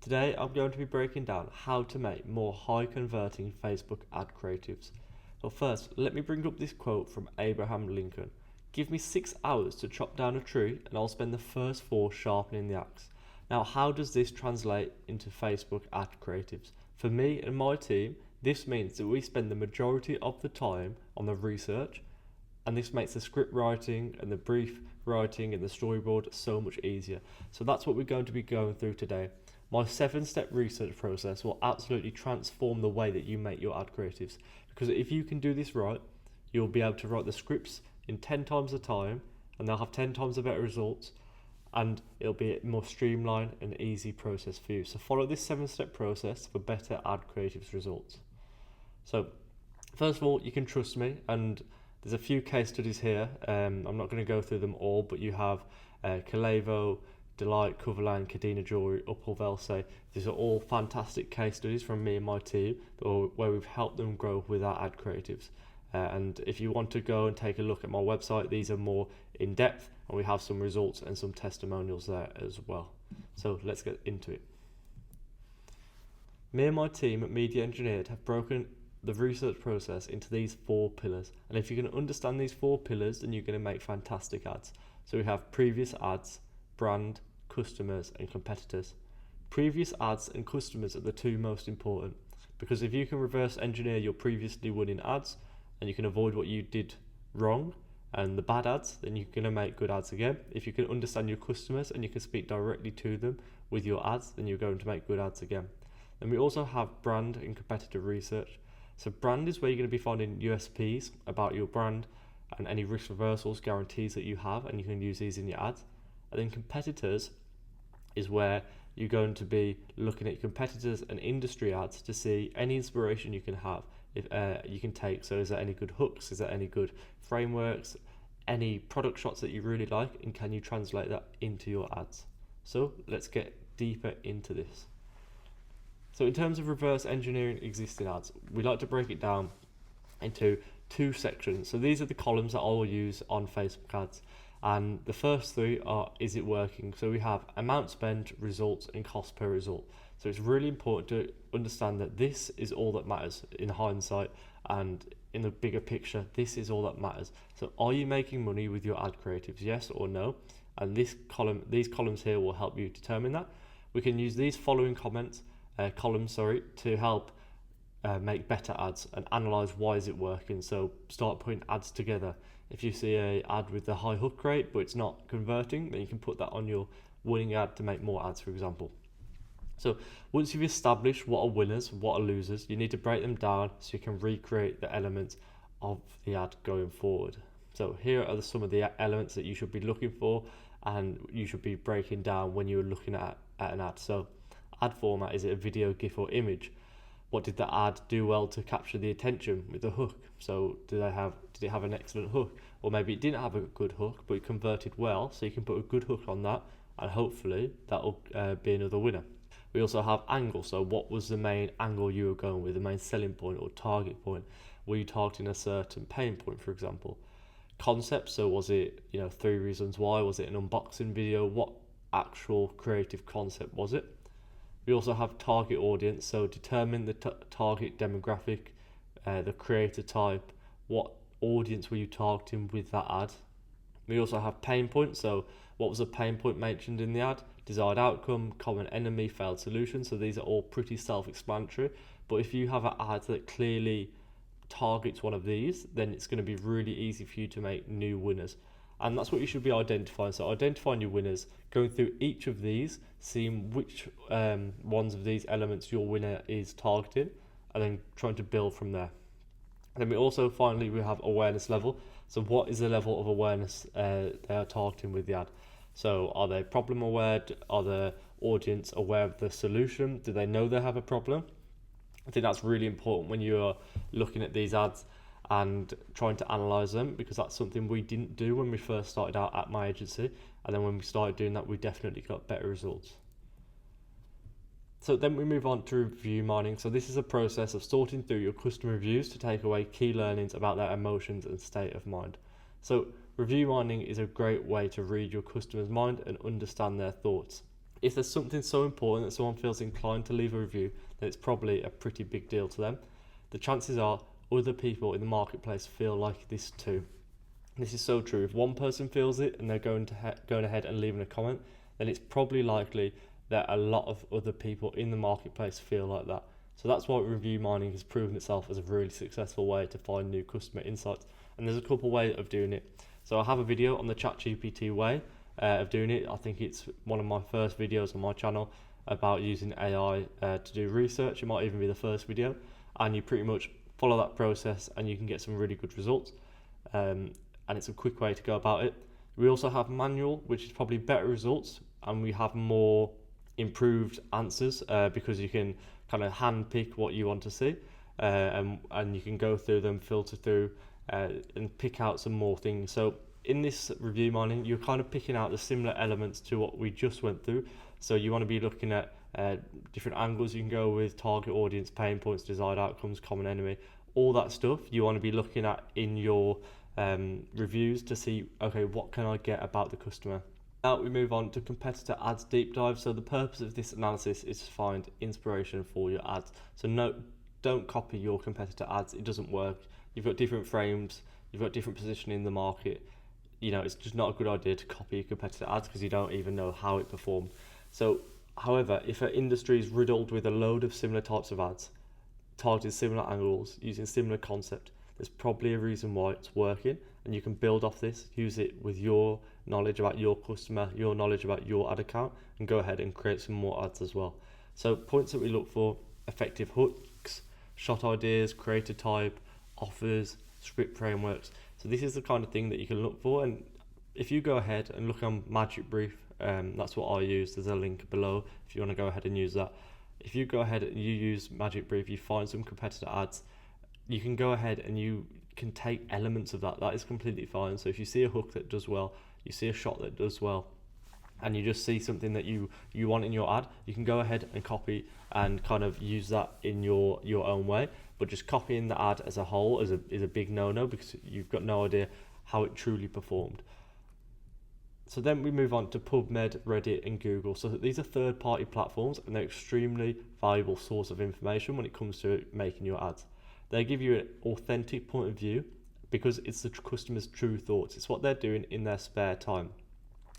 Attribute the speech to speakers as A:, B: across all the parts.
A: Today I'm going to be breaking down how to make more high converting Facebook ad creatives. So first, let me bring up this quote from Abraham Lincoln. Give me 6 hours to chop down a tree and I'll spend the first 4 sharpening the axe. Now how does this translate into Facebook ad creatives? For me and my team, this means that we spend the majority of the time on the research, and this makes the script writing and the brief writing and the storyboard so much easier. So that's what we're going to be going through today. My 7-step research process will absolutely transform the way that you make your ad creatives, because if you can do this right, you'll be able to write the scripts in 10 times the time and they'll have 10 times the better results, and it'll be a more streamlined and easy process for you. So follow this 7-step process for better ad creatives results. So first of all, you can trust me, and there's a few case studies here. I'm not going to go through them all, but you have Calevo, Delight, Coverland, Cadena Jewelry, Uphill Velsay. These are all fantastic case studies from me and my team where we've helped them grow with our ad creatives. And if you want to go and take a look at my website, these are more in depth and we have some results and some testimonials there as well. So let's get into it. Me and my team at Media Engineered have broken the research process into these 4 pillars. And if you can understand these 4 pillars, then you're going to make fantastic ads. So we have previous ads, brand, customers and competitors. Previous ads and customers are the 2 most important, because if you can reverse engineer your previously winning ads and you can avoid what you did wrong and the bad ads, then you're going to make good ads again. If you can understand your customers and you can speak directly to them with your ads, then you're going to make good ads again. Then we also have brand and competitor research. So brand is where you're going to be finding USPs about your brand and any risk reversals, guarantees that you have, and you can use these in your ads. And then competitors is where you're going to be looking at competitors and industry ads to see any inspiration you can have, if you can take. So is there any good hooks? Is there any good frameworks? Any product shots that you really like? And can you translate that into your ads? So let's get deeper into this. So in terms of reverse engineering existing ads, we like to break it down into 2 sections. So these are the columns that I will use on Facebook ads. And the first 3 are, is it working? So we have amount spent, results, and cost per result. So it's really important to understand that this is all that matters in hindsight, and in the bigger picture, this is all that matters. So are you making money with your ad creatives? Yes or no? And these columns here will help you determine that. We can use these following columns to help make better ads and analyze why is it working. So start putting ads together. If you see an ad with the high hook rate but it's not converting, then you can put that on your winning ad to make more ads, for example. So once you've established what are winners, what are losers, you need to break them down so you can recreate the elements of the ad going forward. So here are some of the elements that you should be looking for and you should be breaking down when you're looking at an ad. So ad format, is it a video, GIF or image? What did the ad do well to capture the attention with the hook? So did it have an excellent hook? Or maybe it didn't have a good hook, but it converted well, so you can put a good hook on that, and hopefully that will be another winner. We also have angle. So what was the main angle you were going with, the main selling point or target point? Were you targeting a certain pain point, for example? Concept, so was it 3 reasons why? Was it an unboxing video? What actual creative concept was it? We also have target audience, so determine the target demographic, the creator type, what audience were you targeting with that ad. We also have pain point, so what was the pain point mentioned in the ad? Desired outcome, common enemy, failed solution. So these are all pretty self-explanatory, but if you have an ad that clearly targets one of these, then it's going to be really easy for you to make new winners. And that's what you should be identifying. So identifying your winners, going through each of these, seeing which ones of these elements your winner is targeting, and then trying to build from there. Then we have awareness level. So what is the level of awareness they are targeting with the ad? So are they problem aware? Are the audience aware of the solution? Do they know they have a problem? I think that's really important when you are looking at these ads and trying to analyze them, because that's something we didn't do when we first started out at my agency, and then when we started doing that, we definitely got better results. So then we move on to review mining. So this is a process of sorting through your customer reviews to take away key learnings about their emotions and state of mind. So review mining is a great way to read your customer's mind and understand their thoughts. If there's something so important that someone feels inclined to leave a review, then it's probably a pretty big deal to them. The chances are other people in the marketplace feel like this too. This is so true. If one person feels it and they're going ahead and leaving a comment, then it's probably likely that a lot of other people in the marketplace feel like that. So that's why review mining has proven itself as a really successful way to find new customer insights. And there's a couple ways of doing it. So I have a video on the ChatGPT way of doing it. I think it's one of my first videos on my channel about using AI to do research. It might even be the first video, and you pretty much follow that process and you can get some really good results. And it's a quick way to go about it. We also have manual, which is probably better results, and we have more improved answers because you can kind of hand pick what you want to see, and you can go through them, filter through, and pick out some more things. So in this review mining, you're kind of picking out the similar elements to what we just went through. So you want to be looking at different angles you can go with, target audience, pain points, desired outcomes, common enemy, all that stuff you want to be looking at in your reviews to see, okay, what can I get about the customer? Now we move on to competitor ads deep dive. So the purpose of this analysis is to find inspiration for your ads. So no, don't copy your competitor ads. It doesn't work. You've got different frames, you've got different positioning in the market. You know, it's just not a good idea to copy your competitor ads because you don't even know how it performed. So, however, if an industry is riddled with a load of similar types of ads, targeting similar angles, using similar concept, there's probably a reason why it's working, and you can build off this, use it with your knowledge about your customer, your knowledge about your ad account, and go ahead and create some more ads as well. So points that we look for: effective hooks, shot ideas, creator type, offers, script frameworks. So this is the kind of thing that you can look for. And if you go ahead and look on Magic Brief, that's what I use. There's a link below if you want to go ahead and use that. If you go ahead and you use Magic Brief, you find some competitor ads, you can go ahead and you can take elements of that. That is completely fine. So if you see a hook that does well, you see a shot that does well, and you just see something that you want in your ad, you can go ahead and copy and kind of use that in your own way. But just copying the ad as a whole is a big no-no because you've got no idea how it truly performed. So then we move on to PubMed, Reddit, and Google. So these are third-party platforms, and they're extremely valuable source of information when it comes to making your ads. They give you an authentic point of view because it's the customer's true thoughts. It's what they're doing in their spare time.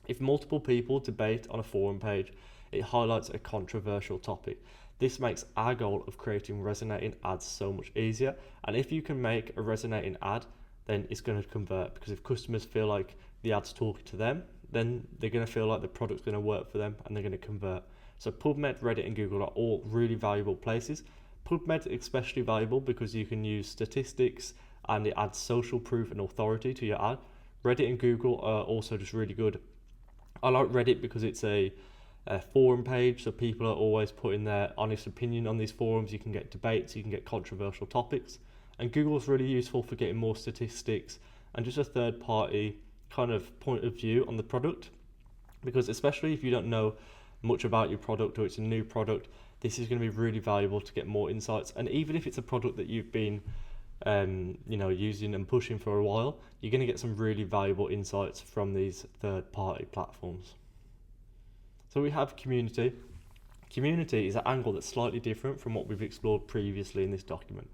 A: If multiple people debate on a forum page, it highlights a controversial topic. This makes our goal of creating resonating ads so much easier. And if you can make a resonating ad, then it's going to convert, because if customers feel like the ad's talking to them, then they're going to feel like the product's going to work for them and they're going to convert. So PubMed, Reddit, and Google are all really valuable places. PubMed is especially valuable because you can use statistics and it adds social proof and authority to your ad. Reddit and Google are also just really good. I like Reddit because it's a forum page, so people are always putting their honest opinion on these forums. You can get debates, you can get controversial topics. And Google's really useful for getting more statistics and just a third party kind of point of view on the product, because especially if you don't know much about your product or it's a new product, this is going to be really valuable to get more insights. And even if it's a product that you've been using and pushing for a while, you're going to get some really valuable insights from these third party platforms. So we have community. Community is an angle that's slightly different from what we've explored previously in this document,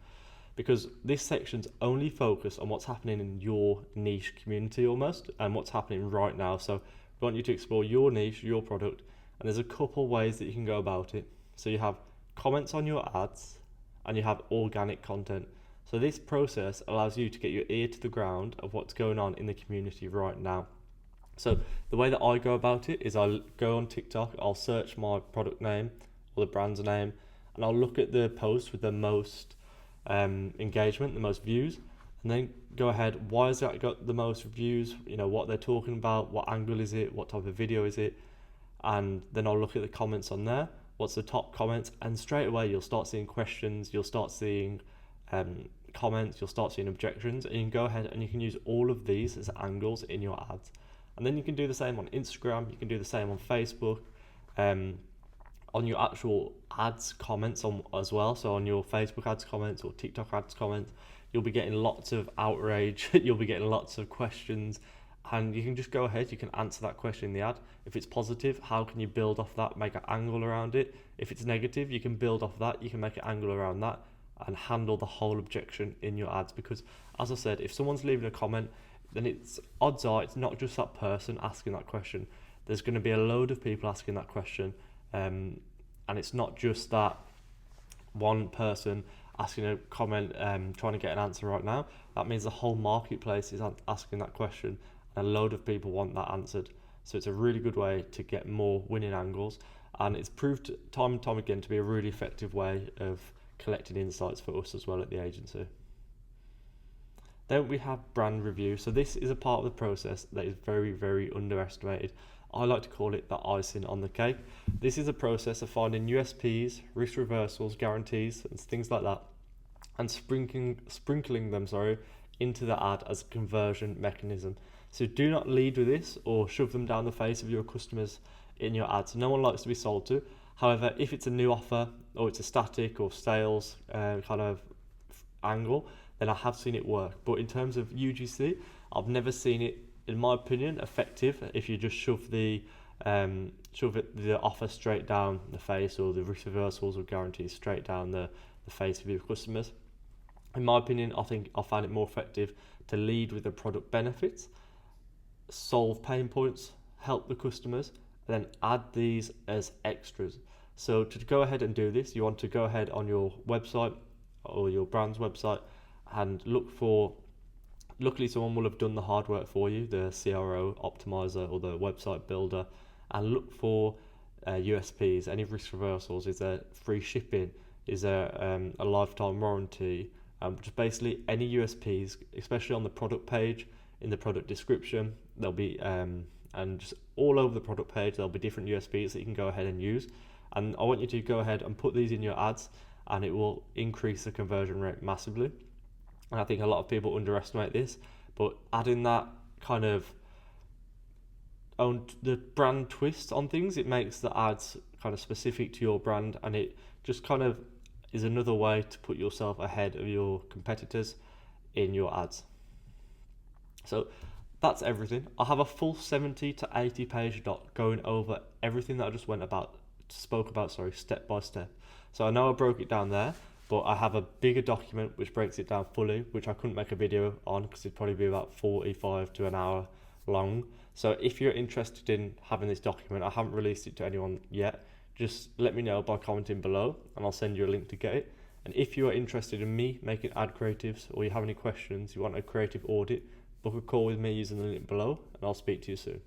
A: because this section's only focused on what's happening in your niche community almost, and what's happening right now. So we want you to explore your niche, your product, and there's a couple ways that you can go about it. So you have comments on your ads, and you have organic content. So this process allows you to get your ear to the ground of what's going on in the community right now. So the way that I go about it is I'll go on TikTok, I'll search my product name or the brand's name, and I'll look at the posts with the most engagement, the most views, and then go ahead, why has that got the most views, what they're talking about, what angle is it, what type of video is it, and then I'll look at the comments on there, what's the top comments, and straight away you'll start seeing questions, you'll start seeing comments, you'll start seeing objections, and you can go ahead and you can use all of these as angles in your ads. And then you can do the same on Instagram, you can do the same on Facebook, on your actual ads comments as well. So on your Facebook ads comments or TikTok ads comments, you'll be getting lots of outrage, you'll be getting lots of questions, And you can just go ahead, you can answer that question in the ad. If it's positive, how can you build off that, make an angle around it? If it's negative, you can build off that, you can make an angle around that and handle the whole objection in your ads. Because as I said, if someone's leaving a comment, then it's odds are it's not just that person asking that question. There's going to be a load of people asking that question, and it's not just that one person asking a comment, trying to get an answer right now. That means the whole marketplace is asking that question, and a load of people want that answered. So it's a really good way to get more winning angles, and it's proved time and time again to be a really effective way of collecting insights for us as well at the agency. Then we have brand review. So this is a part of the process that is very, very underestimated. I like to call it the icing on the cake. This is a process of finding USPs, risk reversals, guarantees, and things like that, and sprinkling them into the ad as a conversion mechanism. So do not lead with this or shove them down the face of your customers in your ads. No one likes to be sold to. However, if it's a new offer or it's a static or sales kind of angle, then I have seen it work. But in terms of UGC, I've never seen it, in my opinion, effective if you just shove the offer straight down the face, or the risk reversals or guarantees straight down the face of your customers. In my opinion, I think I find it more effective to lead with the product benefits, solve pain points, help the customers, and then add these as extras. So to go ahead and do this, you want to go ahead on your website or your brand's website and look for, luckily someone will have done the hard work for you, the CRO optimizer or the website builder, and look for USPs, any risk reversals. Is there free shipping? Is there a lifetime warranty? Just basically any USPs, especially on the product page, in the product description, there'll be and just all over the product page there'll be different USPs that you can go ahead and use. And I want you to go ahead and put these in your ads, and it will increase the conversion rate massively. And I think a lot of people underestimate this, but adding that kind of the brand twist on things, it makes the ads kind of specific to your brand, and it just kind of is another way to put yourself ahead of your competitors in your ads. So that's everything. I have a full 70 to 80 page doc going over everything that I just spoke about step by step. So I know I broke it down there, but I have a bigger document which breaks it down fully, which I couldn't make a video on because it'd probably be about 45 to an hour long. So if you're interested in having this document, I haven't released it to anyone yet, just let me know by commenting below and I'll send you a link to get it. And if you are interested in me making ad creatives, or you have any questions, you want a creative audit, book a call with me using the link below, and I'll speak to you soon.